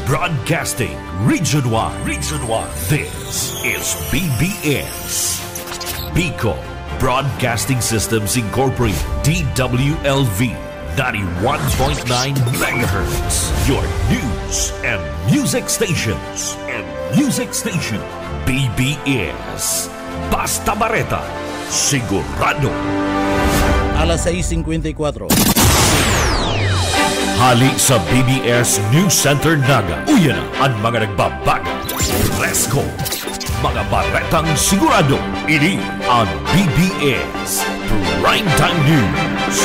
Broadcasting Region 1. Region 1. This is BBS. Bicol Broadcasting Systems Incorporated. DWLV 91.9 MHz. Your news and music stations. BBS. Basta Bareta. Sigurado. Alas 6:54. Hali sa BBS News Center Naga. Uyan na ang mga nagbabaga. Presko. Mga baretang sigurado. Ini ang BBS Primetime News.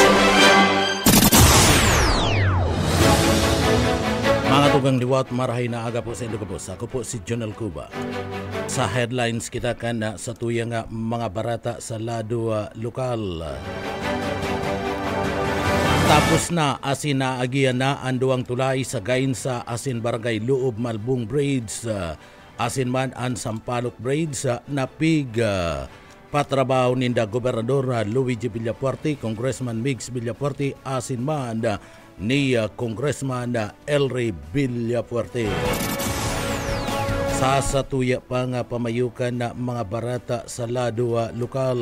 Mga tugang liwat, marahay na aga po sa inyo po. Ako po si Jonel Cuba. Sa headlines kita kana sa tuyang mga barata sa lado lokal. Tapos na asin na agian na ang duwang tulay sa gain sa asin barangay Loob Malbung Braids. Asin man ang Sampaloc Braids na pig patrabaho ninda Gobernador Luigi Villafuerte, Congressman Migs Villafuerte, asin man ni Congressman Elry Villafuerte. Sa satuya pa nga pamayukan na mga barata sa lado lokal.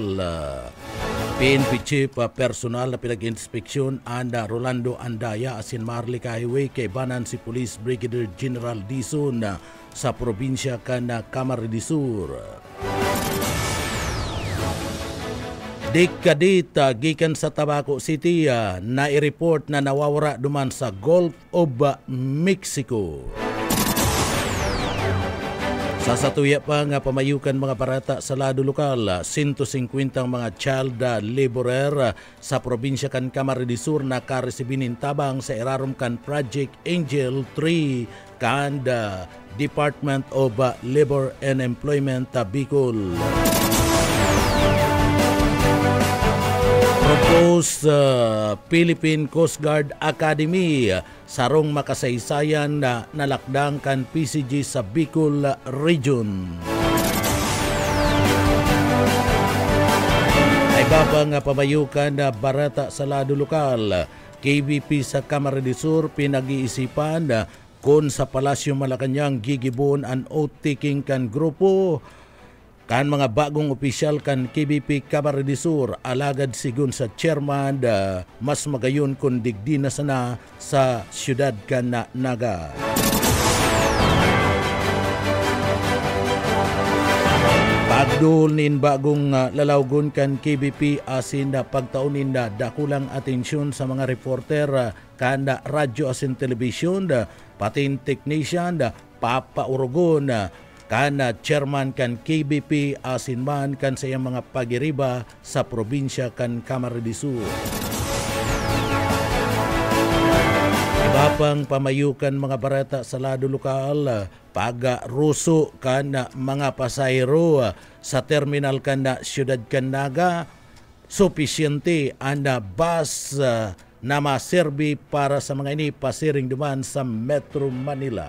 PNP Chief Personal na pinag-inspeksyon anda Rolando Andaya asin Marlica Highway kay banan si Police Brigadier General Dizon sa probinsya kana Camarines Sur. Dekadita gikan sa Tabaco City na i-report na nawawara duman sa Gulf of Mexico. Sa satuya pa nga pamayukan mga barata sa lado lokal, 150 mga child laborer sa probinsya kan Camarines Sur na karesibinin tabang sa irarom kan Project Angel 3 kan Department of Labor and Employment Bicol. Proposed Philippine Coast Guard Academy sarong makasaysayan na nalakdang kan PCG sa Bicol Region. Ay babang pamayukan na barata sa lado lokal, KBP sa Camarines Sur pinag-iisipan kung sa Palasyo Malacanang gigibon ang oath-taking kan grupo kan mga bagong opisyal kan KBP Camarines Sur alagad sigun sa chairman mas magayon kung digdi na sana sa siyudad kan Naga. Pagdul nin bagong lalawgon kan KBP asin na pagtaunin na dakulang atensyon sa mga reporter kan radyo asin telebisyon patin technician papaurugon kana chairman kan KBP asin man kan sa iyang mga pagiriba sa probinsya kan Camarines Sur. Iba pang pamayukan mga barata sa lado lokal, pag-ruso kan mga pasahero sa terminal kan na siyudad kan Naga, sufisyente ang bus na maserbi para sa mga ini pasiring duman sa Metro Manila.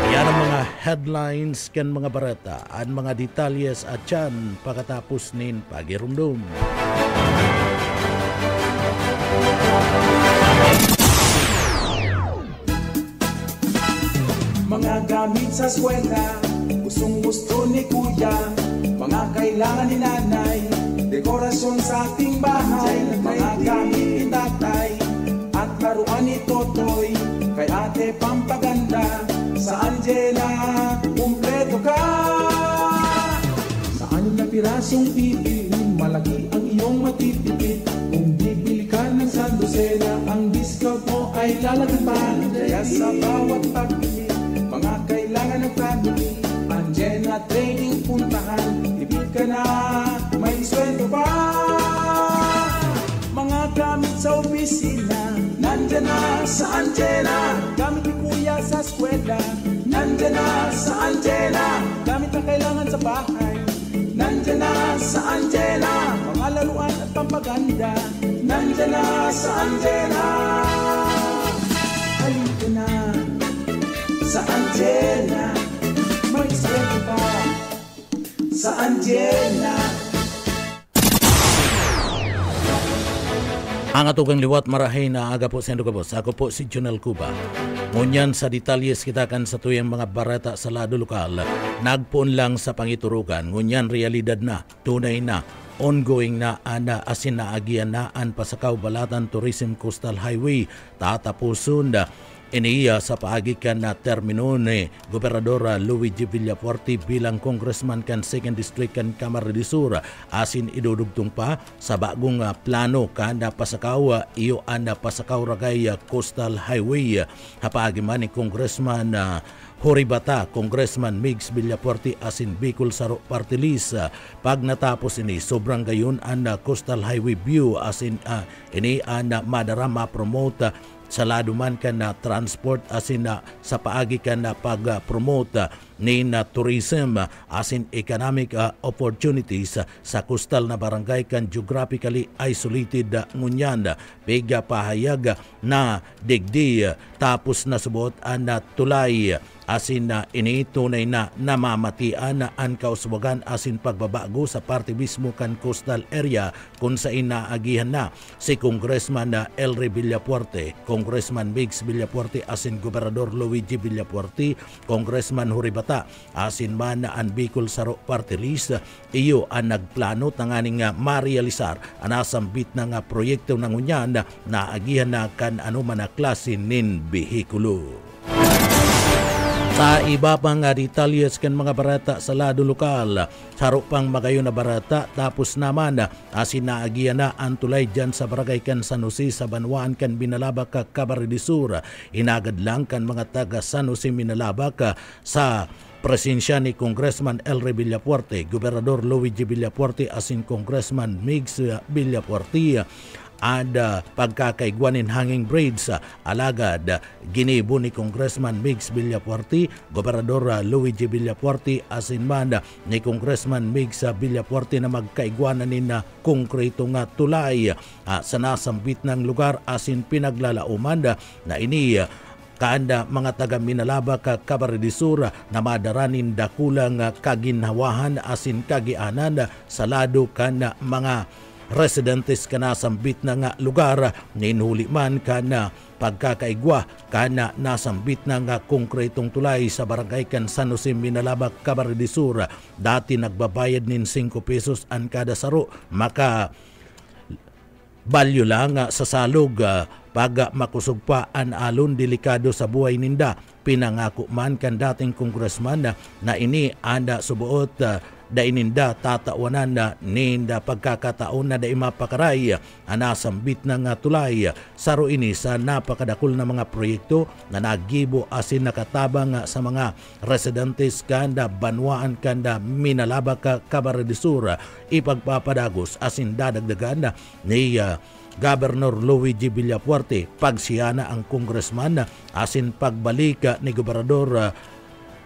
Yan ang mga headlines kan mga barata at mga detalyes at yan pagkatapos nin pagirumdum. Mga gamit sa eskwela, gustong gusto ni kuya, mga kailangan ni nanay, dekorasyon sa ating bahay, mga gamit ni tatay, at laruan ni Totoy, kay ate pampaganda, sa Angela, kumpleto ka. Sa anim na pirasong TV, malaki ang iyong matitipid. Kung bibili ka ng sandosena, ang discount mo ay lalagyan pa. Kaya sa bawat pagbili, mga kailangan ng family, Angela Training puntahan, tipid ka na, may sweldo pa. Mga gamit sa opisina, nandyan na sa Angela. Gamit ni kuya sa eskwela, nandyan na sa Angela. Gamit na kailangan sa bahay, nandyan na sa Angela. Mga laruan at pampaganda, nandyan na sa Angela. Halika na sa Angela, may sweldo pa sa Angela. Ang atugang liwat marahay na aga po sa Ako po si Jonel Cuba. Ngunyan sa detalyes kita kan sa tuyang mga barata sa lado lokal, nagpuon lang sa pangiturukan, ngunyan realidad na, tunay na, ongoing na ana asin na agian na an Pasakaw Balatan Tourism Coastal Highway tatapuson iniya sa paagikan na termino ni Gobernador Luigi Villafuerte bilang congressman kan 2nd District kan Camarines Sur asin idudugtong pa sa bagong plano kanda Pasakaw iyo anda Pasakaw Ragay Coastal Highway hapaagi man ni Congressman Horibata, Congressman Migs Villafuerte asin Bicol Saro Party List. Pag natapos ini, sobrang gayon ang Coastal Highway view asin ini ang madarama promote sa lado man kan na transport asin sa paagi kan na pag-promote ni na tourism asin economic opportunities sa coastal na barangay kan geographically isolated ngunyan pega pahayag na digdi tapos na subot ang tulay asin ini tunay na namamatian ang kauswagan asin pagbabago sa parte mismo kan coastal area kung sa inaagihan na si Congressman Elry Villafuerte, Congressman Migs Villafuerte asin Gobernador Luigi Villafuerte, Congressman Horibata asin man ang Bicol Saro Party List iyo ang nagplano tanganing marealisar ang nasambit ng proyekto ng unyan na agihan na kan anuman na klase nin behikulo. Sa iba pang detalyes kan mga barata sa lado lokal, saro pang magayo na barata tapos naman asin naagian na ang tulay dyan sa barangay kan San Jose sa Banwaan kan Binalabak Camarines Sur. Inagad lang kan mga taga San Jose Binalabak sa presensya ni Congressman Elry Villafuerte, Gobernador Luigi Villafuerte asin Congressman Migs Villafuerte ada pagkakaigwanin hanging braids alagad ginibo ni Congressman Migs Villafuerte, Gobernador Luigi Villafuerte asin man ni Congressman Migs Villafuerte na magkaigwanan na konkreto nga tulay sa nasambit ng lugar asin pinaglalauman na ini kaanda mga taga Binalabak Camarines Sur na madaranin dakulang kaginhawahan asin kagianan sa lado kan mga residentes kana sambit na nga lugar ninhuli man kana pagkakaigwa kana nasambit na nga konkretong tulay sa barangay kan San Jose Binalabak Camarines Sur dati nagbabayad nin 5 pesos ang kada saro maka balyo lang sa salog pag makusog pa ang alon delikado sa buhay ninda pinangako man kan dating congressman na ini anda subuot da ininda tatawanan na ninda pagkakataon na da imapakaray anasambit na nga tulay saro ini sa napakadakol na mga proyekto na nagibo asin nakatabang sa mga residentes kanda Banwaan kanda Binalabak Camarines Sur ipagpapadagos asin dadagdagan ni Governor Luigi Villafuerte pagsiyana ang congressman asin pagbalik ni Gobernador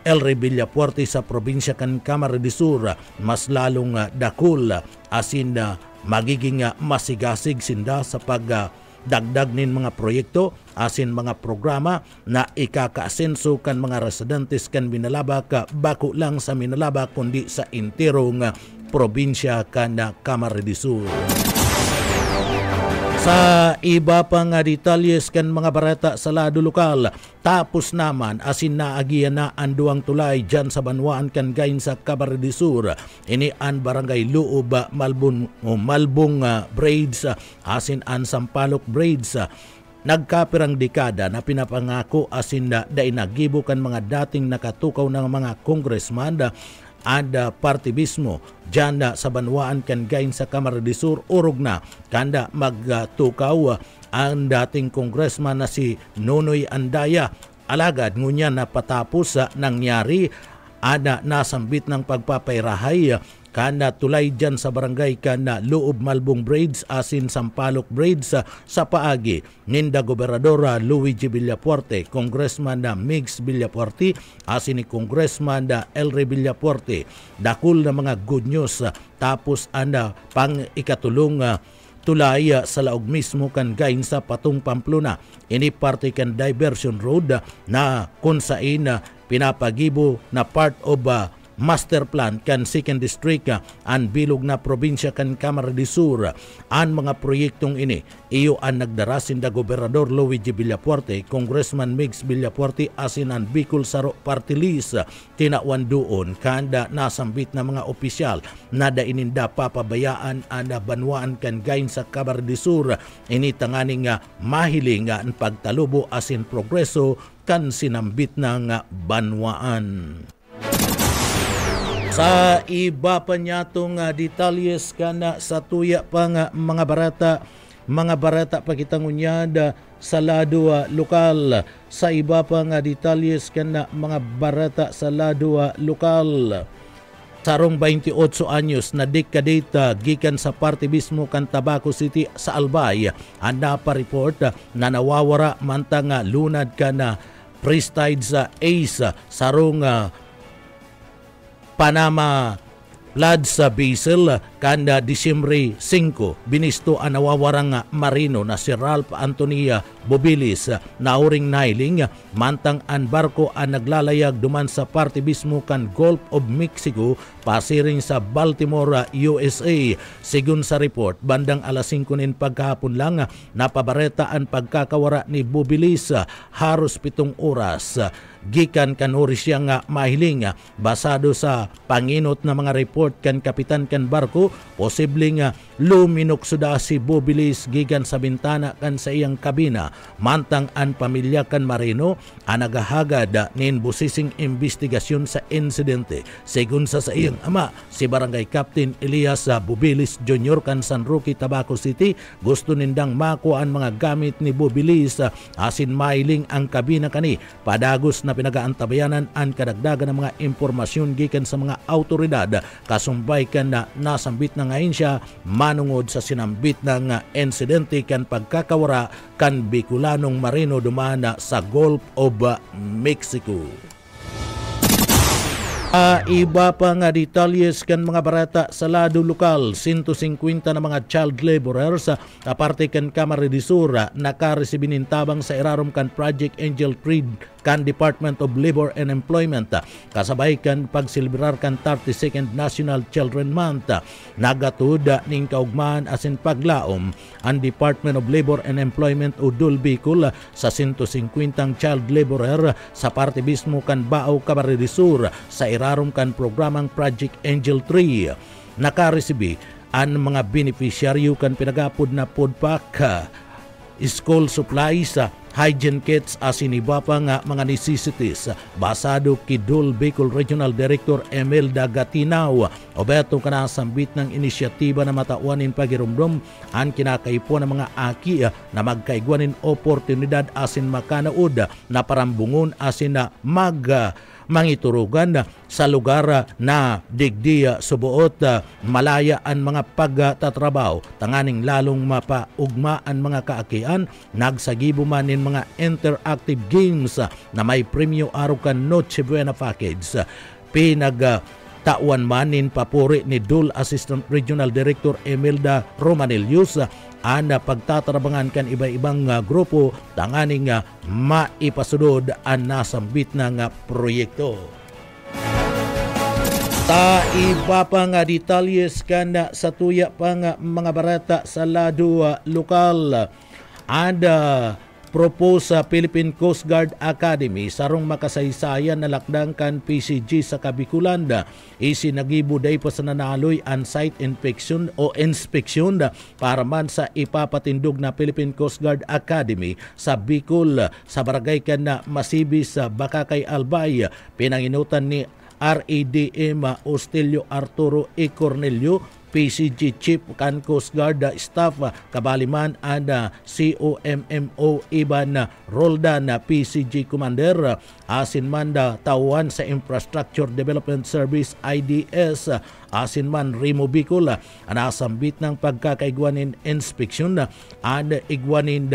Elry Villafuerte sa probinsya kan Camarines Sur mas lalong dakol asin magiging masigasig sinda sa pagdagdag nin mga proyekto asin mga programa na ikakaasenso kan mga residentes kan Binalabak bako lang sa Binalabak kundi sa enterong probinsya kan Camarines Sur. Sa iba pang detalyes kan mga barata sa lado lokal, tapos naman asin naagian na ang duwang tulay dyan sa Banwaan kan gayon sa Camarines Sur. Ini ang barangay Loob Malbong Braids asin ang Sampaloc Braids. Nagkapirang dekada na pinapangako asin na dainagibo kan mga dating nakatukaw ng mga congressman ada party mismo dyan sa Banwaan kan gayon sa Camarines Sur urog na kanda magtukaw ang dating congressman na si Nonoy Andaya alagad ngunya na patapos nangyari ada nasambit ng pagpapairahay kana tulay dyan sa barangay kana Loob Malbong Braids asin Sampaloc Braids sa paagi ninda Gobernador Luigi Villafuerte, Congressman Migs Villafuerte asin ni Congressman Elry Villafuerte. Dakul na mga good news tapos anda pang ikatulong tulay sa laog mismo kan gayon sa Patong Pamplona. Ini parte kan diversion road na kung saan pinapagibo na part of master plan kan 2nd District an bilog na probinsya kan Camarines Sur. An mga proyektong ini iyo ang nagdarasin da Gobernador Luigi Villafuerte, Congressman Migs Villafuerte asin an Bicol Saro Party List tinawan doon kanda nasambit na mga opisyal na da ininda papabayaan an banwaan kan gain sa Camarines Sur ini tanganing mahiling ang pagtalubo asin progreso kan sinambit ng banwaan. Sa iba pa niya itong detalyes kana sa tuya pa nga mga barata pakitangunyad sa lado lokal. Sa iba pa nga detalyes kana mga barata sa lado lokal. Sarong 28 anyos na dekadita gikan sa parte mismo kan Tabaco City sa Albay ang napareport na nawawara mantang lunad ka na prestige sa ACE sarong Panama flood sa Basel kanda Disyembre 5 binisto ang nawawarang marino na si Ralph Antonia Bobilis na uring nailing mantang ang barko ang naglalayag duman sa parte mismo kan Gulf of Mexico pasiring sa Baltimore, USA. Sigun sa report, bandang alas 5 nin pagkahapon lang napabareta ang pagkakawara ni Bobilis haros 7 oras. Gikan kanuri siya nga mahiling basado sa panginot na mga report kan kapitan kan barko posibleng luminok suda si Bobilis gikan sa bintana kan sa iyang kabina mantang an pamilya kan marino ang nagahagad nin busising investigasyon sa insidente. Segun sa iyang ama si Barangay Captain Elias Bobilis Jr. kan San Roque, Tabaco City, gusto nindang makuha ang mga gamit ni Bobilis asin mahiling ang kabina kani padagos na pinagaantabayanan ang kadagdagan ng mga impormasyon gikan sa mga autoridad kasumbay kan na nasambit na ngayon siya manungod sa sinambit ng insidente kan pagkakawara kan Bicolanong marino dumana sa Gulf of Mexico. Iba pa nga detalyes kan mga barata sa lado lokal, 150 na mga child laborers aparte kan Camarines Sur nakaresibin tabang sa irarom kan Project Angel Tree kan Department of Labor and Employment kasabay kan pagsilibrar kan 32nd National Children Month. Nagatud ning kaugmaan asin paglaom ang Department of Labor and Employment Udol Bicol sa 150 child laborer sa parte mismo kan Bao, Camarines Sur sa irarom kan programang Project Angel 3. Nakaresibi ang mga beneficiaryo kan pinagapod na food pack, school supplies, hygiene kits asin iba pa nga mga necessities basado kidul Bicol Regional Director Emelda Gatinaw obeto kana sambit ng inisyatiba na matauanin pagirumdum ang kinakaipon ng mga aki na magkaigwanin oportunidad asin makanaud na parambungon asin na mangiturugan sa lugar na digdi subuot malaya ang mga pagtatrabaho tanganing lalong mapaugma ang mga kaakian nagsagibo man in mga interactive games na may premyo araw kan Noche Buena package. Tawan manin papuri ni Dul Assistant Regional Director Emelda Romanelius ang pagtatrabangan kan iba-ibang grupo tanganing maipasudod ang nasambit na proyekto. Ta iba pa nga detalyes kan sa tuya pa nga mga barata sa lado lokal propose sa Philippine Coast Guard Academy sarong makasaysayan na lakdang kan PCG sa Kabikulanda. Isinagibo day pa sa nanaloy on-site inspection para man sa ipapatindog na Philippine Coast Guard Academy sa Bicol sa barangay kan na Masibis sa Bakakay, Albay. Pinanginutan ni RADM Ostilio Arturo E. Cornelio PCG Chief kan Coast Guard staff kabaliman ang COMMO Iban Roldan PCG Commander asin man tawan sa Infrastructure Development Service IDS asin man Remo Bicol anasambit ng pagkakaigwanin inspeksyon igwanin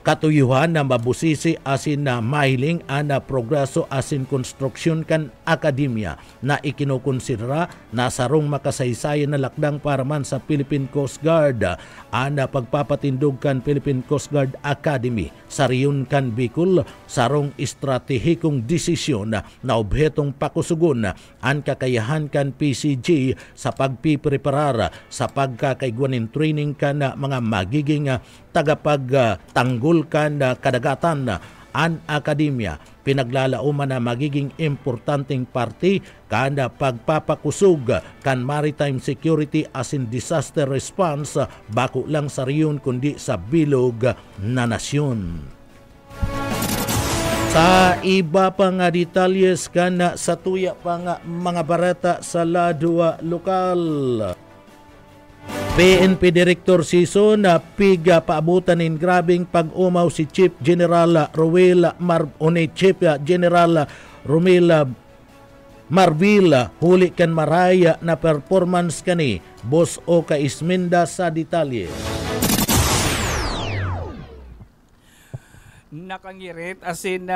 katuyuhan na mabusisi asin na mahiling ana progreso asin konstruksyon kan akademya na ikinukonsidera na sarong makasaysayan na lakdang para man sa Philippine Coast Guard ana pagpapatindog kan Philippine Coast Guard Academy sa riyon kan Bicol sarong estratehikong desisyon na obhetong pakusugon ang kakayahan kan PCG sa pagpipreparar sa pagkakaigwanin training kan mga magiging tagapagtanggol kan kadagatan an akademya pinaglalauman na magiging importanteng parte kada pagpapakusog kan maritime security as in disaster response bako lang sa riyon kundi sa bilog na nasyon. Sa iba pa nga detalyes kan sa tuya pa nga mga barata sa ladwa lokal. PNP Director Sison na piga paabutan in grabing pag-umaw si Chief General Chief General Romel Marvil huli kan maraya na performance kani Boss Oka Isminda sa detalye. Nakangirit asin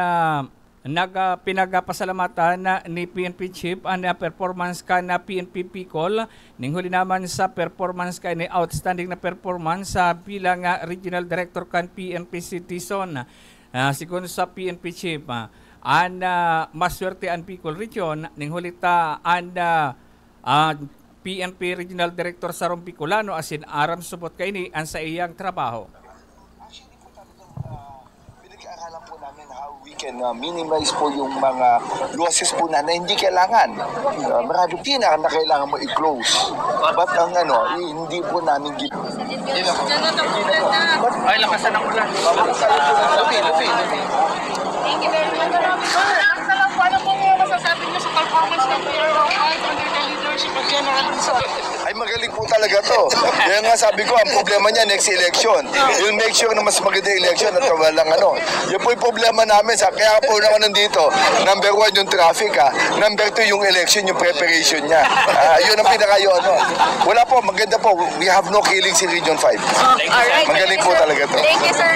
pinagapasalamatan na ni PNP Chief ang performance ka na PNP Bicol ning huli naman sa performance ka ni outstanding na performance sa bilang Regional Director kan PNP Citizen. Sikon sa PNP Chief ang maswerte ang Bicol Region ning huli ta ang PNP Regional Director sa Bicolano asin aram subot kay ni ang sa iyang trabaho. Pinag-aaralan po namin how we can minimize po yung mga losses po na hindi kailangan. Marami tina na kailangan mo i-close. But ang hindi po namin Ay, lakasan ang ulan. Thank you very much. Ano po masasabi niyo sa performance ng PRO5 under the leadership of General Luzon? ay magaling po talaga to. Kaya nga sabi ko, ang problema niya next election. You'll make sure na mas maganda election at walang Yan po yung problema namin. Kaya po naman nandito, number 1 yung traffic number 2 yung election, yung preparation niya. Yun ang Wala po, maganda po. We have no killings in Region 5. Magaling po talaga to. Thank you, sir.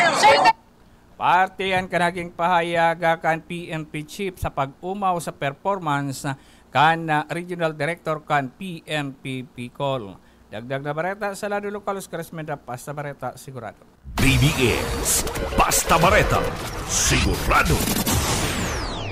Partiyan ka naging pahayaga kan PNP Chief sa pag-umaw sa performance kan Regional Director kan PNP Bicol. Dagdag na bareta sa lado lokal Oscarismenda, Basta Bareta, sigurado. BBS, Basta Bareta, sigurado.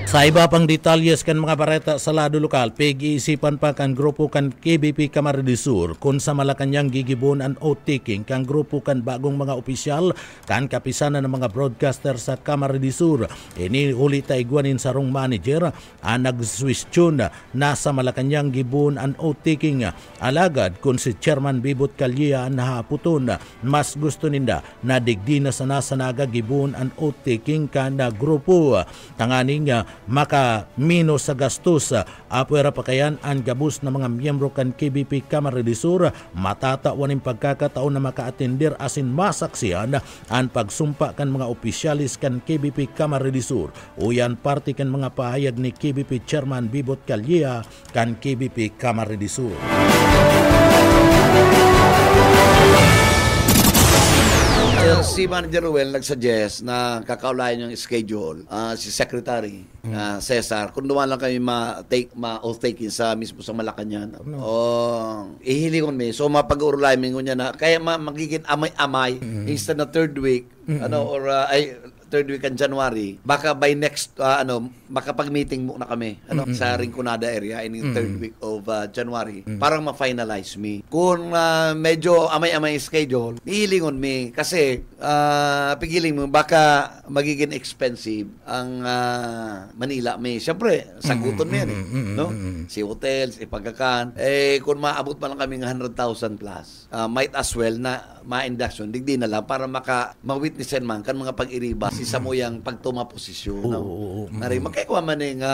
Sa iba pang detalyes kan mga bareta sa lado lokal, pag-iisipan pa kan grupo kan KBP Camarines Sur kung sa Malacanang gigibon ang outtaking kan grupo kan bagong mga opisyal kan kapisanan ng mga broadcaster sa Camarines Sur. Ini huli taigwanin sarong manager ang nag-swistyon na sa Malacanang gibon ang outtaking. Alagad kung si Chairman Bibot Callia nahaputon, mas gusto ninda na digdi na sana gibon ang outtaking kan grupo. Tanganing maka-mino sa gastos apwera pa kayan ang gabus na mga miyembro kan KBP Camarines Sur matatawaning pagkakataon na maka-atender asin masaksihan ang pagsumpa kan mga opisyalis kan KBP Camarines Sur. Uyan parte kan mga pahayag ni KBP Chairman Bibot Callia kan KBP Camarines Sur. Si Manager Ruel nagsuggest na kakaulayan yung schedule si Secretary Cesar kung dumaan lang kami ma-oath-taking sa mismo sa Malacanang. Ihilingon mi. So mapag-urulay mi ngunya na kaya magiging amay-amay instead na third week third week in January, baka by next makapag-meeting muna kami sa Rinconada area in the third week of January parang ma-finalize me. Kung medyo amay-amay schedule, hihilingon me kasi pigiling mo baka magiging expensive ang Manila me. Siyempre, saguton mo yan no? Si hotels, si pagkakan. Kung maabot pa lang kami ng 100,000 plus, might as well na ma-induction, digdi na lang para ma-witnessan man kan mga pag-iriba si samuyang pagtuma posisyon. Nari magkaikuha man ng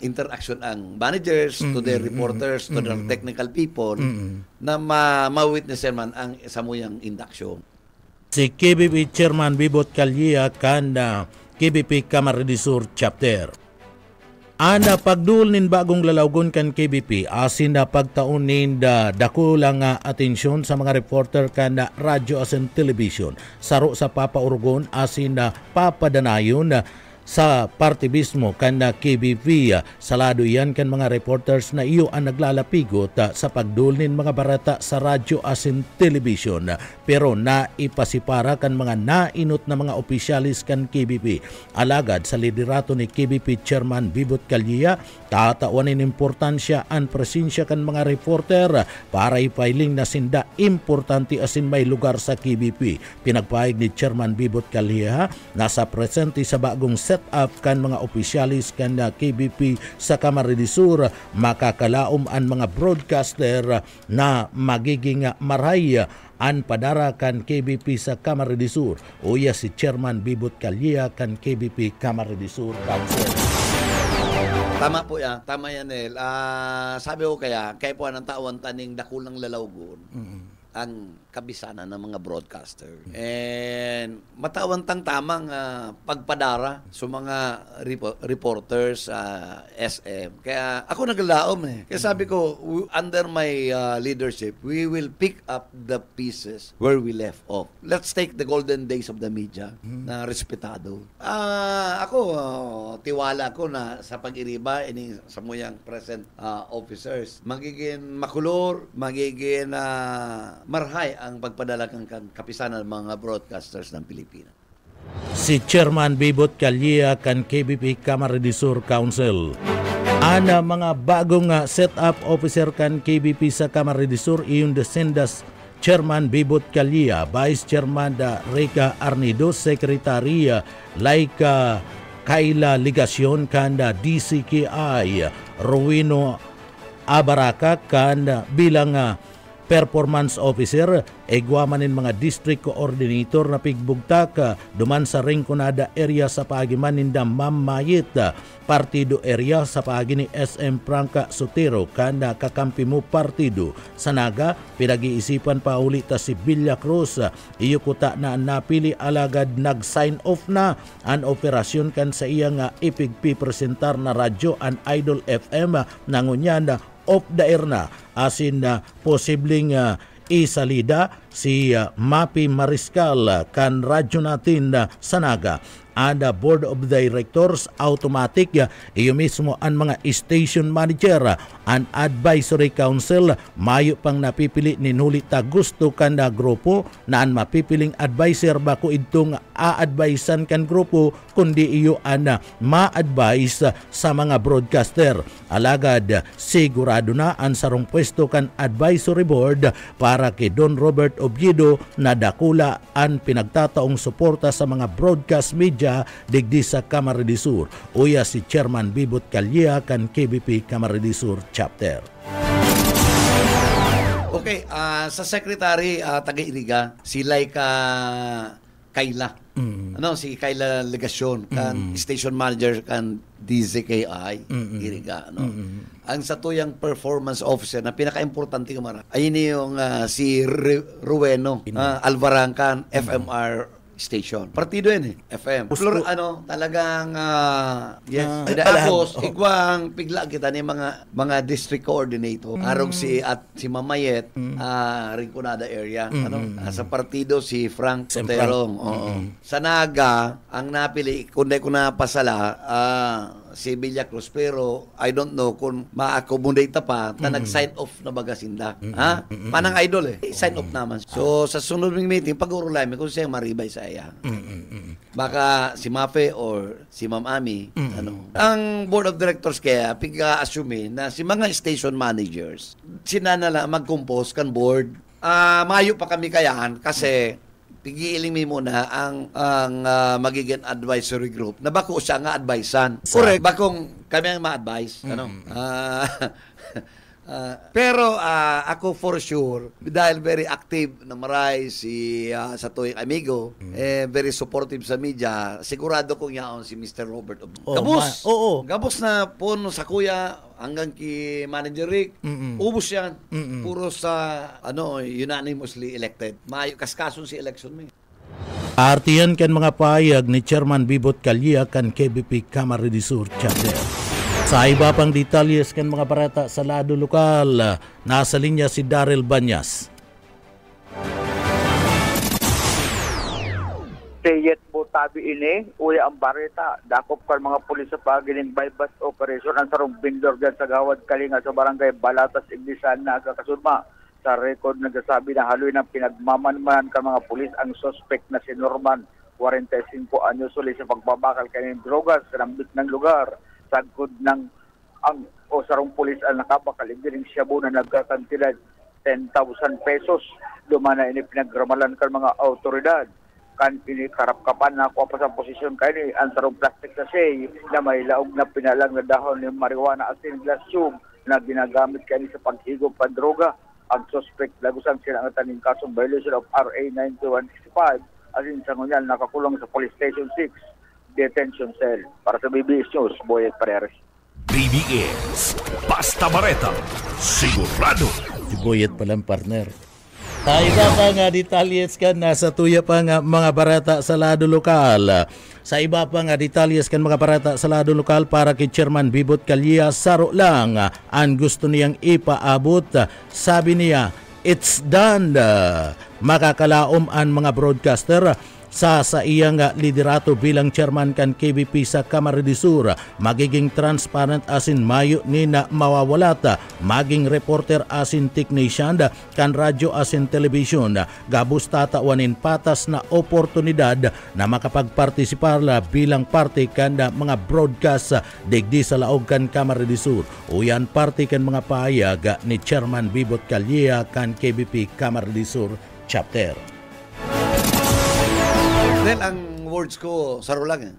interaction ang managers to their reporters, to their technical people na ma-witnessan man ang samuyang induction. Si KBP Chairman Bibot Callia kan KBP Camarines Sur Chapter. Ana pagdul nin bagong lalawgon kan KBP asin na pagtaon nin dakulang atensyon sa mga reporter kan radyo asin television. Saro sa papaurugon asin na papadanayon sa partibismo kan KBP. Salado yan kan mga reporters na iyo ang naglalapigot sa pagdulnin mga barata sa radyo asin television. Pero naipasipara kan mga nainot na mga opisyalis kan KBP. Alagad sa liderato ni KBP Chairman Bibot Calleja, tatawanin importansya ang presensya kan mga reporter para ipailing na sinda importante asin may lugar sa KBP. Pinagpahig ni Chairman Bibot Calleja na sa presente sa bagong set up kan mga opisyalis kan KBP sa Camarines Sur, makakalaom ang mga broadcaster na magiging maray an padara kan KBP sa Camarines Sur. Uya si Chairman Bibot Calleja kan KBP Camarines Sur Council. Tama po yan. Tama yan, El. Sabi ko kaya po ang tawan taning dakulang lalawgon. Ang kabisanan ng mga broadcaster. And matawantang tamang pagpadara sa mga reporters sa SM. Kaya ako naglalaom Kaya sabi ko, under my leadership, we will pick up the pieces where we left off. Let's take the golden days of the media na respetado. Ako, tiwala ko na sa pag-iriba ini sa muyang present officers, magiging makulor, magiging marhay ang pagpadala ng kapisanan ng mga broadcasters ng Pilipinas. Si Chairman Bibot Calleja kan KBP Camarines Sur Council. Ana mga bagong set-up officer kan KBP sa Camarines Sur iyon desendas Chairman Bibot Calleja, Vice Chairman Rica Arnido, Secretary Laika Kayla Ligasyon kan DCKI, Rowino Abaraka kan bilang performance officer, egwamanin mga district coordinator na pigbugtak duman sa Rinconada area sa pagiman ninda Mamayit, partido area sa paagi ni SM Franca Sotero kanda kakampi mo partido. Sa Naga, pinag-iisipan pa ulit si Villa Cruz, iyo kuta na napili alagad nag-sign off na ang operasyon kan sa iyang ipigpipresentar na radyo an Idol FM nangunyan off the air na asin posibleng isalida si Mapi Mariscal kan radyo natin sa Naga. And Board of Directors automatic iyo mismo ang mga station manager and advisory council mayo pang napipili ni nulita gusto kan grupo na ang mapipiling advisor bako itong a-advisean kan grupo kundi iyo ang ma-advise sa mga broadcaster. Alagad sigurado na ang sarong pwesto kan advisory board para kay Don Robert Oviedo na dakula ang pinagtataong suporta sa mga broadcast media digdi sa Camarines Sur. Uya si Chairman Bibot Calleja kan KBP Camarines Sur Chapter. Okay, sa Secretary taga-Iriga, si Laika Kayla. Si Kayla Legasyon kan station manager kan DZKI Iriga ang satuyang performance officer na pinaka-importante kumara ayun yung si Rueno Alvaran kan FMR station. Partido yan FM. Talagang tapos igwang pigla kita ni mga district coordinator. Arog si Mamayet Rinconada area. Sa partido si Frank Soterong. Sa Naga ang napili kundi ko na pasala si Villa Cruz, pero I don't know kung ma-accommodate pa na nag-sign off na bagasinda. Manang idol sign off naman. So sa sunod ng meeting pag-urulay kung siya maribay sa iya. Baka si Mafe or si Ma'am Ami ang board of directors kaya piga-assume na si mga station managers sinanala mag-compose kan board. Mayo pa kami kayahan kasi pigiiling mi muna ang magiging advisory group na bako siya nga advisean. Correct. Bakong kami ang ma-advise. Pero ako for sure, dahil very active na maray si sa tuwing amigo, very supportive sa media, sigurado kong yaon si Mr. Robert Gabos. Gabos na po sa kuya hanggang ki Manager Rick, ubos yan. Puro sa unanimously elected. Mayo kaskason si election mo. Artiyan kan mga payag ni Chairman Bibot Calleja kan KBP Camarines Sur Chapter. Sa iba pang detalyes kan mga barata sa lado lokal, nasa linya si Daryl Banyas. Sayet po tabi ini, uli ang bareta. Dakop kan mga pulis sa pagiling bypass operation ang sarong bindor dyan sa Gawad Kalinga sa barangay Balatas, Ignisan na kasunma. Sa record nagsasabi na haloy ng pinagmamanmanan kan mga pulis ang suspect na si Norman, 45 anyos uli sa pagbabakal kanyang drogas sa nambit ng lugar. Sagkod ng sarong pulis ang nakabakal, hindi Shabu na nagkakantidad 10,000 pesos. Dumana ini pinagramalan kan mga autoridad. Kan ini karap-kapan na ako pa sa posisyon kayo ni ang sarong plastic na say na may laog na pinalang na dahon ng marijuana asin glass tube na ginagamit kayo sa paghigop pa droga. Ang suspect lagusan sila ang taning kasong violation of RA 9165 asin sa ngunyan nakakulong sa Police Station 6 detention cell. Para sa BBS News, Boyet Pareres. BBS, Basta Bareta, sigurado. Si Boyet palang partner. Tayo pa nga detalyes kan nasa tuya pa nga mga barata sa lado lokal. Sa iba pa nga detalyes kan mga barata sa lado lokal para kay Chairman Bibot Calleja, saro lang ang gusto niyang ipaabot. Sabi niya, it's done. Makakalaom ang mga broadcaster sa iyang liderato bilang chairman kan KBP sa Camarines Sur, magiging transparent asin mayo ni na mawawalata, maging reporter asin technician kan radyo asin television, gabus tatawanin patas na oportunidad na makapagpartisipar bilang parte kan mga broadcast digdi sa laog kan Camarines Sur. Uyan parte kan mga pahayag ni Chairman Bibot Calleja kan KBP Camarines Sur Chapter. Then ang words ko, saro lang eh.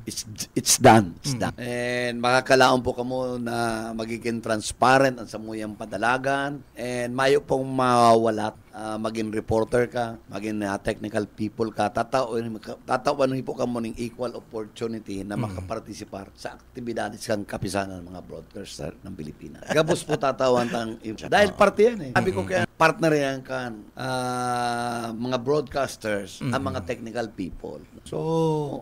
It's done. It's done. And makakalaon po kamo na magiging transparent ang samuyang padalagan and mayo pong mawawalat. Maging reporter ka, maging technical people ka, tatawan po kamo ng equal opportunity na makapartisipar sa aktibidades kang kapisanan ng mga broadcaster ng Pilipinas. Gabos po tatawan tang dahil parte yan eh. Sabi ko kaya partner yan kan mga broadcasters, ang mga technical people. So,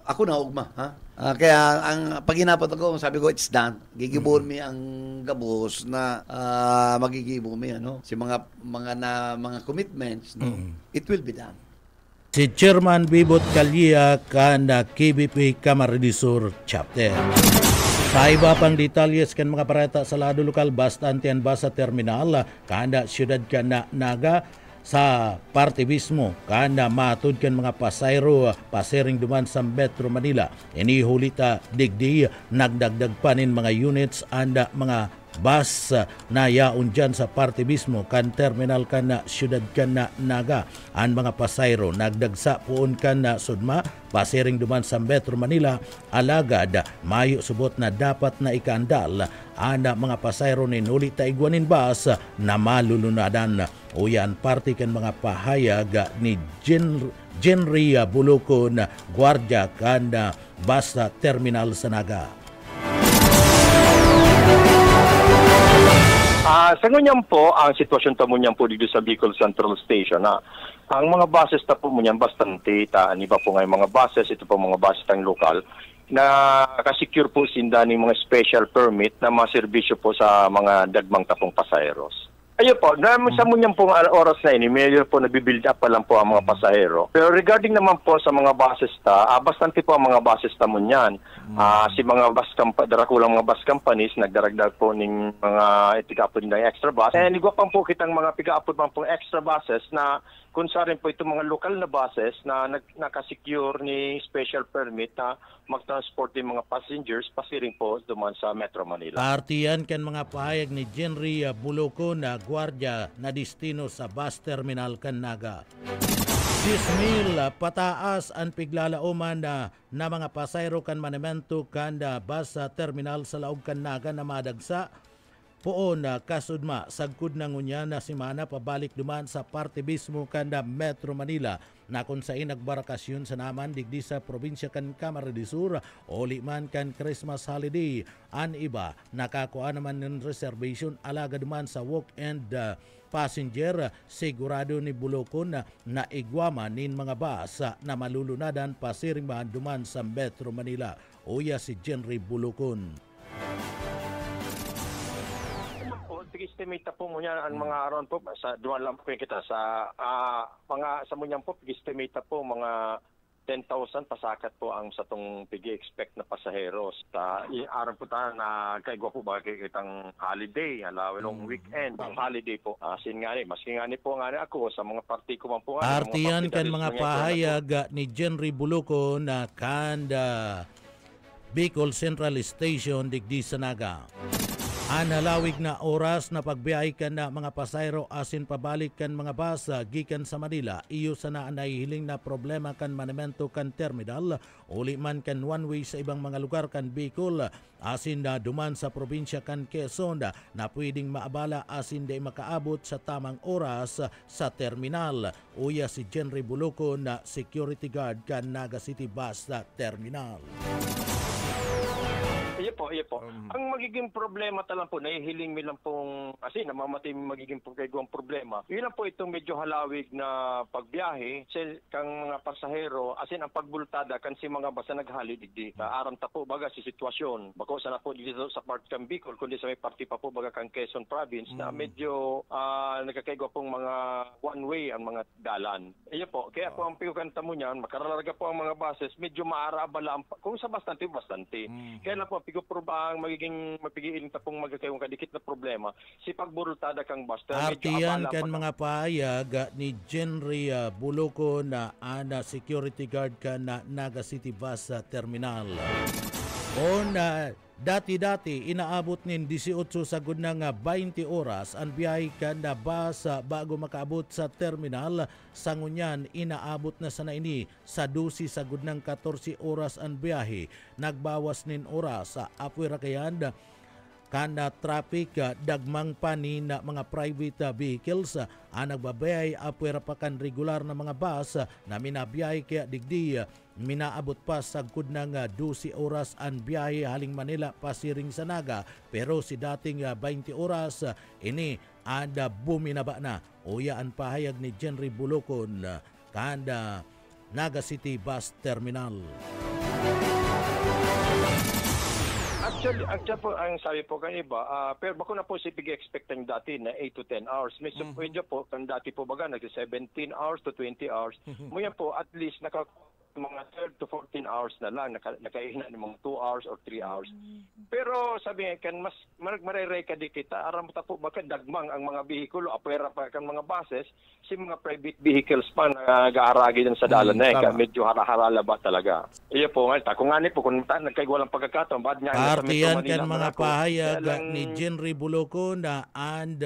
ako na ugma, ha? Kaya ang pag hinapot ako, sabi ko, it's done. Gigibuon mi ang gabos na magigibo mi ano, si mga commitments, no? It will be done. Si Chairman Bibot Calleja kan KBP Camarines Sur Chapter. Sa iba pang detalyes kan mga parata sa lado lokal, basta antian basa terminal kanda siyudad kan Naga sa parte mismo kanda matud kan mga pasayro pasering duman sa Metro Manila. Inihulita digdi nagdagdag panin mga units anda mga bus na yaon dyan sa parte mismo kan terminal kan na siyudad kan na Naga. Ang mga pasayro nagdagsa poon kan na sudma pasering duman sa Metro Manila alagad mayo subot na dapat na ikandal anda mga pasayro ni nulit taigwanin bus na malulunadan. Uyan parte kan mga pahayag ni Genria Bulukon, Guardia kan bus terminal sa Naga. Sa ngunyan po, ang sitwasyon ta mo niyan po dito sa Bicol Central Station na ang mga buses ta po mo niyan bastante taan iba po nga yung mga buses, ito po mga buses tang lokal na kasecure po sinda ng mga special permit na mga serbisyo po sa mga dagmang tapong pasaheros. Ayun po, sa munyan pong oras na ini, medyo po nabibuild up pa lang po ang mga pasahero. Pero regarding naman po sa mga buses bastante po ang mga buses ta munyan. Si mga darakulang mga bus companies, nagdaragdag po ng mga pick-up ng extra bus. And igwapang po kitang mga pick-up po extra buses na kung saan po itong mga lokal na buses na nakasecure ni special permit na mag-transport ng mga passengers pasiring po duman sa Metro Manila. Partiyan kan mga pahayag ni Genria Bulukon na Guardia na destino sa bus terminal kan Naga. 6,000 pataas ang piglalauman na mga pasayro kan Manemento kan bus terminal sa laog kan Naga na madagsa poon kasudma sagkud na ngunya na simana pabalik duman sa parte mismo kanda Metro Manila na kung saan nagbarakasyon sa naman digdi sa probinsya kan Camarines Sur o liman kan Christmas holiday. An iba nakakuha naman ng reservation alaga duman sa walk-and passenger. Sigurado ni Bulukon na igwama nin mga bus na malulunadan pasiring duman sa Metro Manila. Uya si Genry Bulukon. pag-estimate na po mo yan, ang mga aron po, sa duwan lang po kita, sa mga, sa munyan po, pag-estimate na po, mga 10,000 pasakat po ang sa tong pigi-expect na pasaheros. Aron po tayo na kaigwa po ba kitang holiday, halawin weekend, holiday po. Sin nga ni, maski nga ni po nga ni ako, sa mga party ko man po. Artiyan kan mga pahayag ni Jenry Buluco na kanda Bicol Central Station digdi sa Naga. Analawig na oras na pagbiyahe kan na mga pasayro asin pabalik kan mga bus gikan sa Manila. Iyo sana nahihiling na problema kan manimento kan terminal. Uli man kan one way sa ibang mga lugar kan Bicol. Asin na duman sa probinsya kan Quezon na pwedeng maabala asin di makaabot sa tamang oras sa terminal. Uya si Jenry Buluco na security guard kan Naga City Bus Terminal. Iyo po. Ang magiging problema talang po, nahihiling mi lang pong, kasi namamatay magiging problema. Yun lang po itong medyo halawig na pagbiyahe sa kang mga pasahero, asin ang pagbultada kan si mga basa naghalidigdi. Aram ta po baga si sitwasyon. Bako sana po dito sa part kan Bicol, kundi sa may party pa po baga kan Quezon Province na medyo nagkakaigwa pong mga one way ang mga dalan. Iyo po, kaya po ang pigukanta mo niyan, makararaga po ang mga buses, medyo maarabala kung sa bastante. Kaya na po ang magiging mapigiin ta pong magkakayong kadikit na problema si pagbultada kang bus. Artiyan kan mga pahayag ni Jenry Buluco na ana security guard kan na Naga City Bus Terminal. Dati-dati inaabot nin 18 sagud na nga 20 oras ang biyahe kan na bus bago makaabot sa terminal. Sa ngunyan inaabot na sana ini sa 12 sagud ng 14 oras ang biyahe. Nagbawas nin oras sa apwera kayan kana traffic dagmang pani na mga private vehicles nagbabiyay apwera pa kan regular na mga bus na minabiyay kaya digdi minaabot pa sagud ng 12 oras ang biyahe haling Manila pasiring sa Naga, pero si dating 20 oras ini ada buminaba na. Uya ang pahayag ni Jenry Buluco kanda Naga City Bus Terminal. Actually po, ang sabi po kan iba, pero bako na po si pigi-expecting dati na 8 to 10 hours. Medyo po, kan dati po baga, nag-17 hours to 20 hours. Muyan po, at least, mga 12 to 14 hours na lang, nakainan ng mga 2 hours or 3 hours. Pero sabi nga, kan mas marere ka di kita, aram ta po baka dagmang ang mga bihikulo, apera pa kan mga buses, si mga private vehicles pa nag-aaragi din sa dalan na medyo hara-harala ba talaga. Iyo po nga, kung nga po, kung nagkaigwalang pagkakataon, bad niya Artiyan kan mga pahayag ni Jenry Buluco na and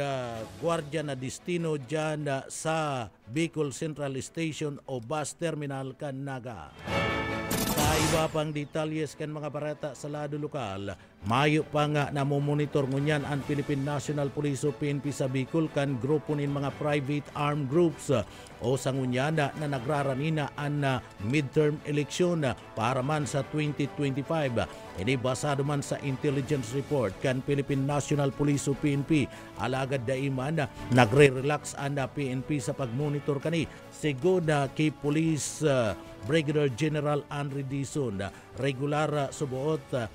gwardiya na destino dyan sa Bicol Central Station o Bus Terminal kan Naga. Sa iba pang detalyes kan mga barata sa lado lokal, mayo pa nga namomonitor ngunyan ang Philippine National Police o PNP sa Bicol kan grupo nin mga private armed groups o sa ngunyan na nagraranina ang midterm election para man sa 2025. Ini basado man sa intelligence report kan Philippine National Police o PNP, alagad daiman nagre-relax ang PNP sa pagmonitor kani. Sigod kay Police Brigadier General Andre Dizon, regular subuot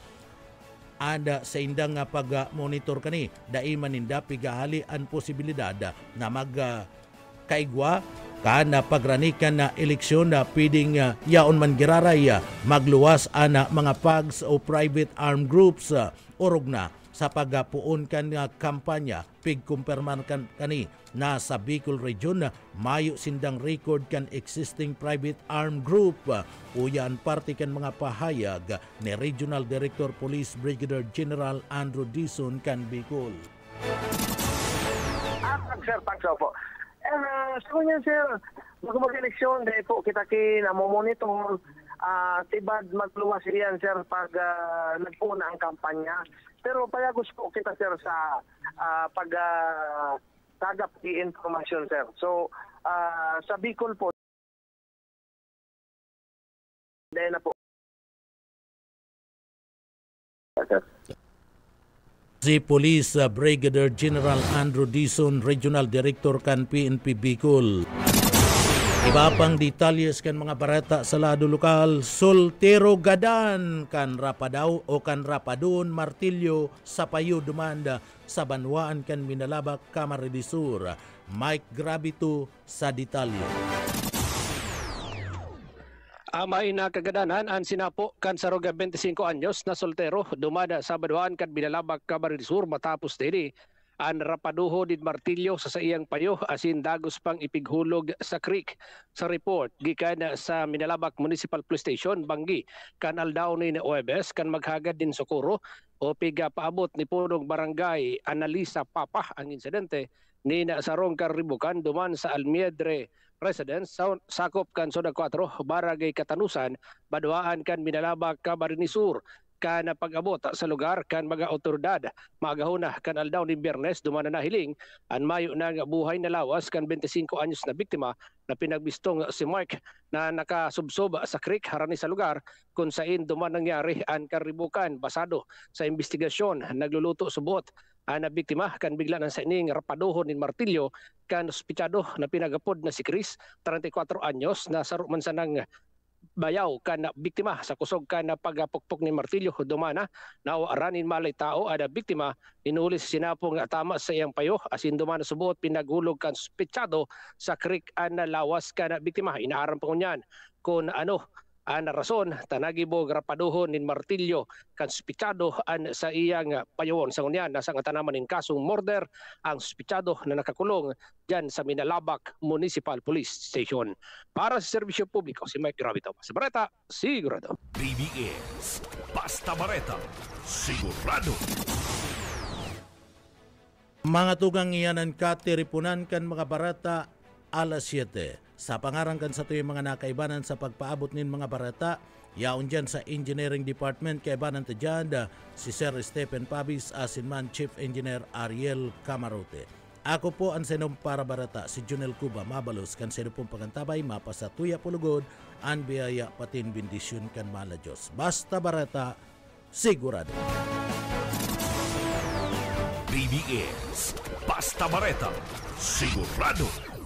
anda sa indang pag-monitor kani, daiman ninda pigahali ang posibilidad na magkaigwa kana pagranikan na eleksyon na pwedeng yaon man giraray magluwas ana mga pags o private armed groups orog na sa pagpuon kan nga kampanya pigkumpirman kan kani na sa Bicol Region mayo sindang record kan existing private armed group. Uyan parte kan mga pahayag ni Regional Director Police Brigadier General Andrew Dizon kan Bicol. Sir, tagsaw po. Sa kunyan sir, bago mag-eleksyon, dahil po kita kinamomonitor, tibad magluwas iyan sir pag nagpuna ang kampanya. Pero payagos po kita sir sa tagap i-information sir. So, sa Bicol po, dahil na po. Si Police Brigadier General Andrew Dizon, Regional Director kan PNP Bicol. Iba pang detalyes kan mga barata sa lado lokal, soltero gadan kan rapadaw o kan rapadun martilyo sa payo dumanda sa banwaan kan Minalabak, Camarines Sur. Mike Gravito sa detalye. Amay na kagadanan ang sinapo kan saroga 25 anyos na soltero dumada sa banwaan kan Minalabak, Camarines Sur matapos dili ang rapaduho din martilyo sa iyang payo asin dagos pang ipighulog sa creek. Sa report gikan sa Minalabak Municipal Police Station Banggi kan aldaw ni Oebes kan maghagad din sokoro o piga paabot ni punong barangay Analisa Papa ang insidente ni nasarong karibukan duman sa Almiedre residence sakop kan Soda 4 Barangay Katanusan badwaan kan Minalabak, Camarines Sur. Kan pag-abot sa lugar kan mga otoridad magahuna kan aldaw ni Biyernes dumana na hiling ang mayo ng buhay na lawas kan 25 anyos na biktima na pinagbistong si Mark na nakasubsob sa creek harani sa lugar kung saan duman nangyari ang karibukan. Basado sa investigasyon nagluluto subot ang biktima kan bigla ng saining rapaduhon ni martilyo kan ospisyado na pinagapod na si Chris 34 anyos na saruman sa nang bayaw kan biktima sa kusog kan pagapukpok ni martilyo dumana na aranin malay tao ada biktima inulis sinapong tama sa iyang payo asin dumana subot pinaghulog kan suspetsado sa creek an lawas kan biktima. Inaaram pa kunyan kung ano ang rason tanagibog rapaduhon ni martilyo kan suspetsado an sa iyang payawon. Sa kunyan nasa tanaman ng kasong murder ang suspetsado na nakakulong dyan sa Minalabak Municipal Police Station. Para sa serbisyo publiko, si Mike Gravito. Sa Bareta, sigurado. BBS, Basta Bareta, sigurado. Mga tugang iyanan katiripunan kan mga barata alas 7. Sa pangarangkan sa tuyong mga nakaibanan sa pagpaabot nin mga barata, yaon dyan sa Engineering Department kaibanan ta dyan si Sir Stephen Pabis asinman Chief Engineer Ariel Camarote. Ako po ang senong para barata si Junel Cuba Mabalos kan sino pong pagantabay mapasa tuya pulugod ang biyaya patin bendisyon kan mala Diyos. Basta barata, sigurado. BBS, Basta Bareta, sigurado.